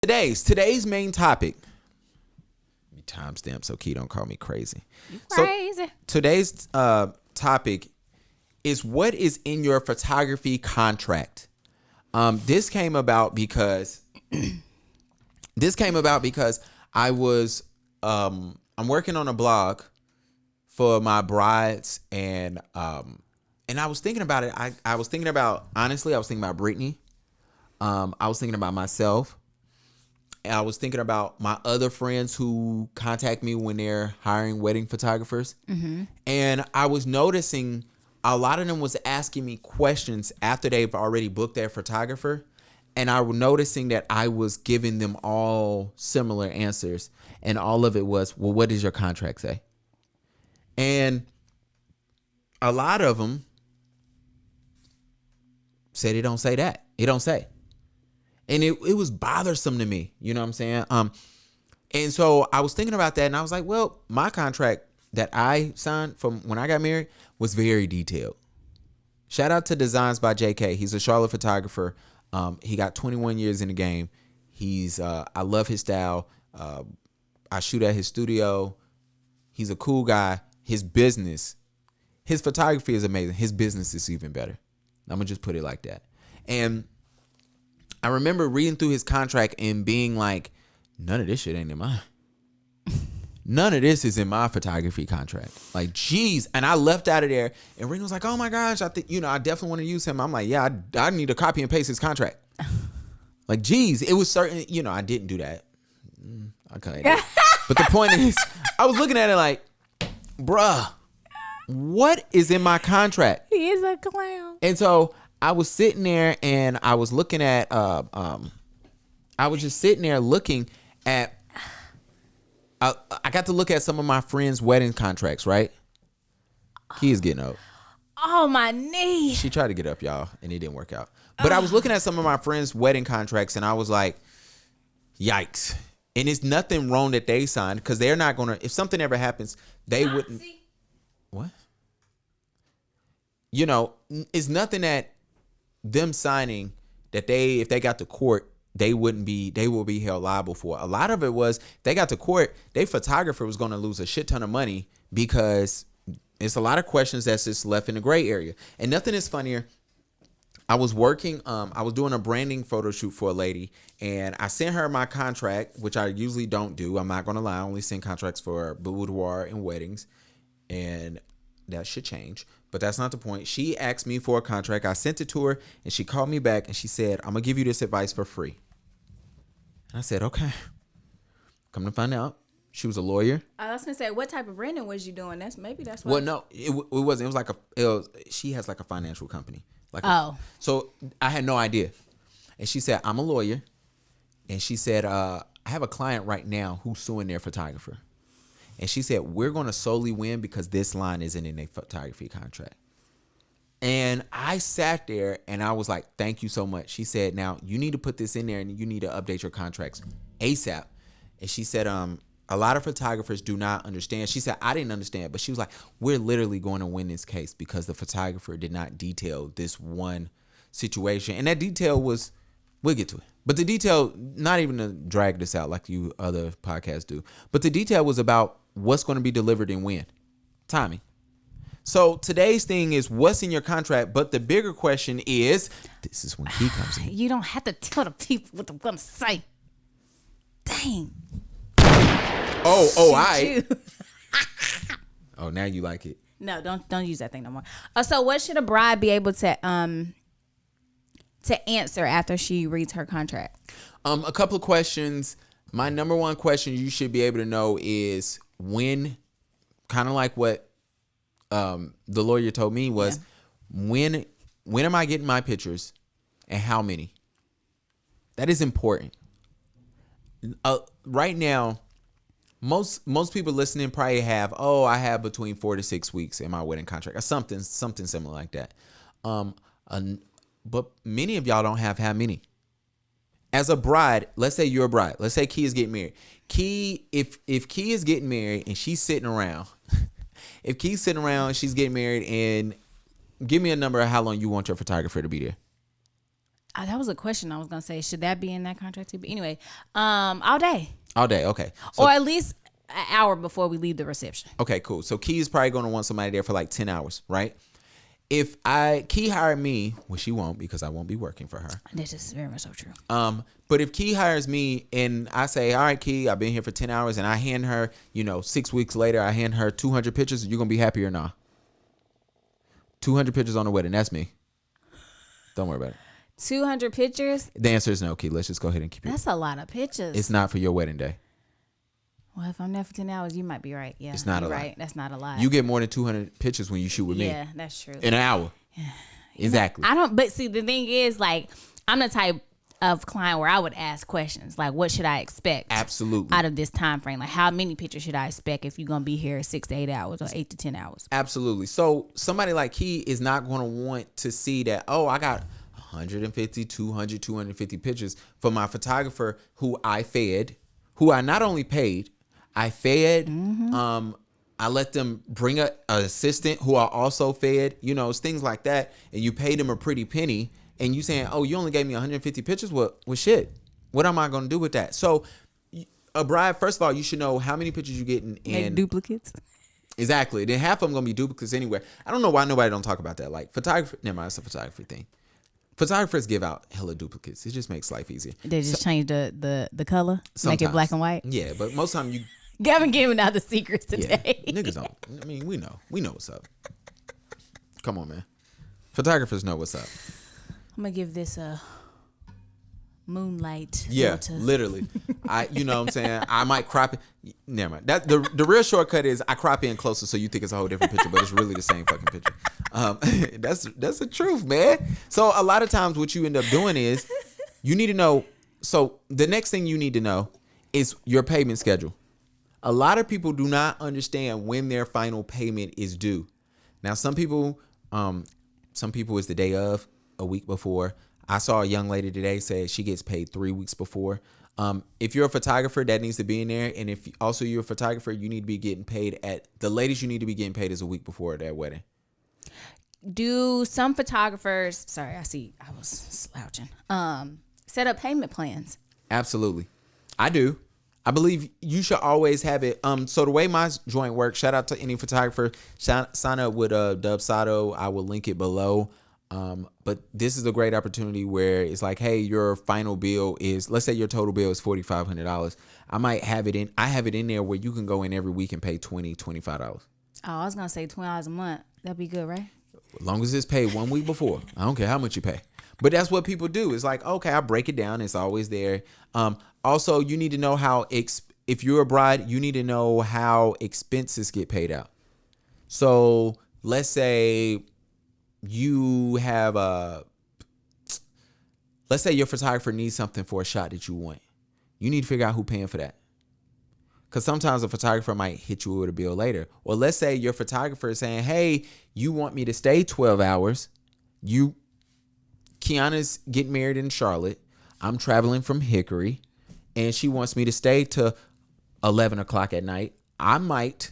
Today's main topic. Timestamp so Key don't call me crazy. You crazy. So today's topic is what is in your photography contract. This came about because I was I'm working on a blog for my brides and I was thinking about it. I was thinking about Brittany. I was thinking about myself. I was thinking about my other friends who contact me when they're hiring wedding photographers. Mm-hmm. And I was noticing a lot of them was asking me questions after they've already booked their photographer. And I was noticing that I was giving them all similar answers. And all of it was, well, what does your contract say? And a lot of them said it don't say that. It don't say. And it was bothersome to me. You know what I'm saying? And so I was thinking about that and I was like, well, my contract that I signed from when I got married was very detailed. Shout out to Designs by JK. He's a Charlotte photographer. He got 21 years in the game. I love his style. I shoot at his studio. He's a cool guy. His photography is amazing. His business is even better. I'm going to just put it like that. And I remember reading through his contract and being like, none of this shit ain't in mine. None of this is in my photography contract. Like, geez. And I left out of there and Ring was like, oh my gosh, I definitely want to use him. I'm like, yeah, I need to copy and paste his contract. Like, geez, it was certain, I didn't do that. I kind of But the point is, I was looking at it like, bruh, what is in my contract? He is a clown. And so I was sitting there and I was looking at I was just sitting there looking at I got to look at some of my friends' wedding contracts, right? He is getting up. Oh, my knee. She tried to get up, y'all, and it didn't work out. But I was looking at some of my friends' wedding contracts and I was like, yikes. And it's nothing wrong that they signed because they're not gonna, if something ever happens, they wouldn't. What? It's nothing that them signing that if they got to court, they will be held liable for. A lot of it was they got to court, their photographer was going to lose a shit ton of money because it's a lot of questions that's just left in the gray area. And nothing is funnier. I was working, I was doing a branding photo shoot for a lady and I sent her my contract, which I usually don't do. I'm not going to lie. I only send contracts for boudoir and weddings and that should change. But that's not the point. She asked me for a contract. I sent it to her and she called me back and she said, I'm going to give you this advice for free. And I said, okay. Come to find out, she was a lawyer. I was going to say, what type of branding was you doing? That's why. Well, no, it wasn't. She has like a financial company. So I had no idea. And she said, I'm a lawyer. And she said, I have a client right now who's suing their photographer. And she said, we're going to solely win because this line isn't in a photography contract. And I sat there and I was like, thank you so much. She said, now you need to put this in there and you need to update your contracts ASAP. And she said, a lot of photographers do not understand. She said, I didn't understand. But she was like, we're literally going to win this case because the photographer did not detail this one situation. And that detail was, we'll get to it. But the detail, not even to drag this out like you other podcasts do, but the detail was about what's going to be delivered and when. Timing. So today's thing is what's in your contract, but the bigger question is, this is when he comes in. You don't have to tell the people what they're going to say. Dang. All right. Oh, now you like it. No, don't use that thing no more. So what should a bride be able to answer after she reads her contract? A couple of questions. My number one question you should be able to know is when, kind of like what the lawyer told me was, when am I getting my pictures and how many? That is important. Right now, most people listening probably have, I have between 4 to 6 weeks in my wedding contract or something similar like that. But many of y'all don't have how many. As a bride, let's say you're a bride. Let's say Key is getting married. Key, if Key is getting married and she's sitting around, if Key's sitting around, she's getting married, and give me a number of how long you want your photographer to be there. That was a question I was gonna say. Should that be in that contract too? But anyway, all day. All day, okay. So, or at least an hour before we leave the reception. Okay, cool. So Key is probably going to want somebody there for like 10 hours, right? If Key hired me, well, she won't because I won't be working for her. This is very much so true. But if Key hires me and I say, all right, Key, I've been here for 10 hours, and I hand her, 6 weeks later, I hand her 200 pictures, you're going to be happy or not? 200 pictures on the wedding, that's me. Don't worry about it. 200 pictures? The answer is no, Key. Let's just go ahead and keep it. That's a lot of pictures. It's not for your wedding day. Well, if I'm there for 10 hours, you might be right. Yeah, it's not a lot. Right. That's not a lot. You get more than 200 pictures when you shoot with me. Yeah, that's true. In an hour. Yeah. Exactly. But see, the thing is, like, I'm the type of client where I would ask questions like, what should I expect? Absolutely. Out of this time frame? Like, how many pictures should I expect if you're going to be here 6 to 8 hours or 8 to 10 hours? Absolutely. So somebody like Key is not going to want to see that, oh, I got 150, 200, 250 pictures for my photographer who I fed, who I not only paid, I fed. Mm-hmm. I let them bring an assistant who I also fed. It's things like that. And you paid them a pretty penny. And you saying, oh, you only gave me 150 pictures? Well, shit. What am I going to do with that? So a bride, first of all, you should know how many pictures you getting. Like duplicates. Exactly. Then half of them going to be duplicates anywhere. I don't know why nobody don't talk about that. Like photography. Never mind. It's a photography thing. Photographers give out hella duplicates. It just makes life easier. They just change the color, sometimes. Make it black and white. Yeah, but most of the time you. Gavin giving out the secrets today. Yeah, niggas don't. I mean, we know what's up. Come on, man. Photographers know what's up. I'm gonna give this a moonlight. Yeah, filter. Literally. You know what I'm saying? I might crop it. Never mind. That the real shortcut is I crop in closer so you think it's a whole different picture, but it's really the same fucking picture. That's the truth, man. So a lot of times what you end up doing is you need to know. So the next thing you need to know is your payment schedule. A lot of people do not understand when their final payment is due. Now, some people it's the day of, a week before. I saw a young lady today say she gets paid 3 weeks before. If you're a photographer, that needs to be in there. And if also you're a photographer, you need to be getting paid the latest you need to be getting paid is a week before that wedding. Do some photographers, sorry, I was slouching, set up payment plans? Absolutely. I do. I believe you should always have it. So the way my joint works, shout out to any photographer, sign up with Dub Sato. I will link it below. But this is a great opportunity where it's like, hey, your final bill is, let's say your total bill is $4,500. I have it in there where you can go in every week and pay $20, $25. Oh, I was going to say $20 a month. That'd be good, right? As long as it's paid 1 week before. I don't care how much you pay. But that's what people do. It's like, okay, I break it down. It's always there. Also, you need to know how, if you're a bride, you need to know how expenses get paid out. So let's say you have let's say your photographer needs something for a shot that you want. You need to figure out who's paying for that. Because sometimes a photographer might hit you with a bill later. Or let's say your photographer is saying, hey, you want me to stay 12 hours. Kiana's getting married in Charlotte. I'm traveling from Hickory. And she wants me to stay to 11 o'clock at night. I might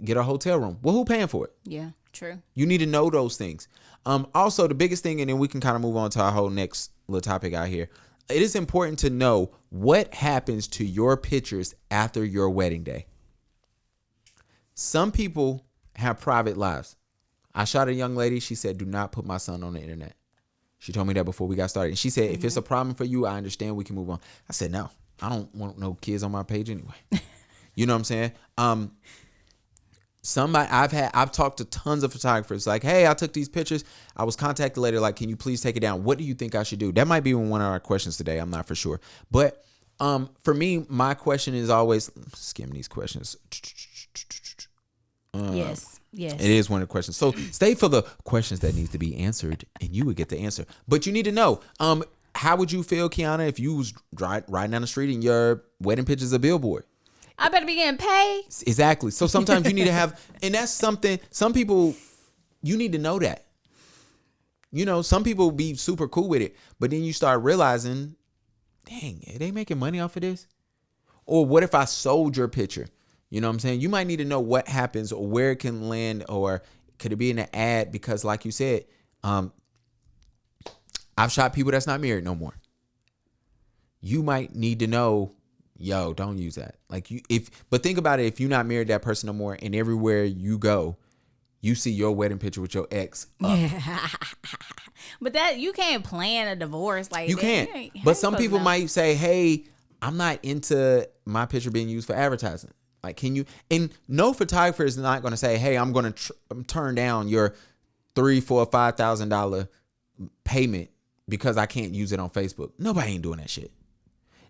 get a hotel room. Well, who paying for it? Yeah, true. You need to know those things. Also, the biggest thing, and then we can kind of move on to our whole next little topic out here. It is important to know what happens to your pictures after your wedding day. Some people have private lives. I shot a young lady. She said, do not put my son on the internet. She told me that before we got started. And she said, if it's a problem for you, I understand. We can move on. I said, no, I don't want no kids on my page anyway. You know what I'm saying? I've talked to tons of photographers like, hey, I took these pictures. I was contacted later. Like, can you please take it down? What do you think I should do? That might be one of our questions today. I'm not for sure. But for me, my question is always skim these questions. Yes. It is one of the questions. So stay for the questions that needs to be answered and you would get the answer. But you need to know, how would you feel, Kiana, if you was riding down the street and your wedding picture's a billboard? I better be getting paid. Exactly. So sometimes you need to have, and that's something, some people, you need to know that. You know, some people be super cool with it, but then you start realizing, dang, are they making money off of this? Or what if I sold your picture? You know what I'm saying? You might need to know what happens or where it can land, or could it be in an ad? Because like you said, I've shot people that's not married no more. You might need to know, yo, don't use that. Like but think about it. If you're not married to that person no more, and everywhere you go, you see your wedding picture with your ex up. But that you can't plan a divorce like you that. can't. But some people might say, hey, I'm not into my picture being used for advertising. Like, can you? And no photographer is not going to say, hey, I'm going to turn down your $3,000, $4,000, $5,000 payment because I can't use it on Facebook. Nobody ain't doing that shit.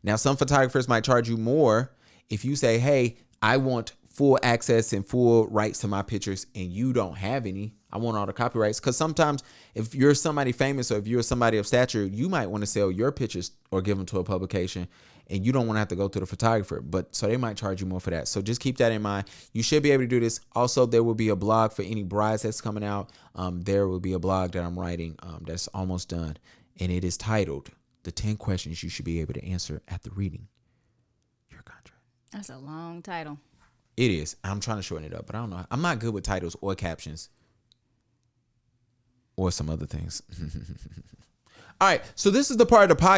Now, some photographers might charge you more if you say, hey, I want full access and full rights to my pictures and you don't have any. I want all the copyrights. Because sometimes if you're somebody famous or if you're somebody of stature, you might want to sell your pictures or give them to a publication and you don't want to have to go to the photographer. But so they might charge you more for that. So just keep that in mind. You should be able to do this. Also, there will be a blog for any brides that's coming out. There will be a blog that I'm writing that's almost done. And it is titled The 10 Questions You Should Be Able to Answer After Reading Your Contract. That's a long title. It is. I'm trying to shorten it up, but I don't know. I'm not good with titles or captions or some other things. All right. So this is the part of the podcast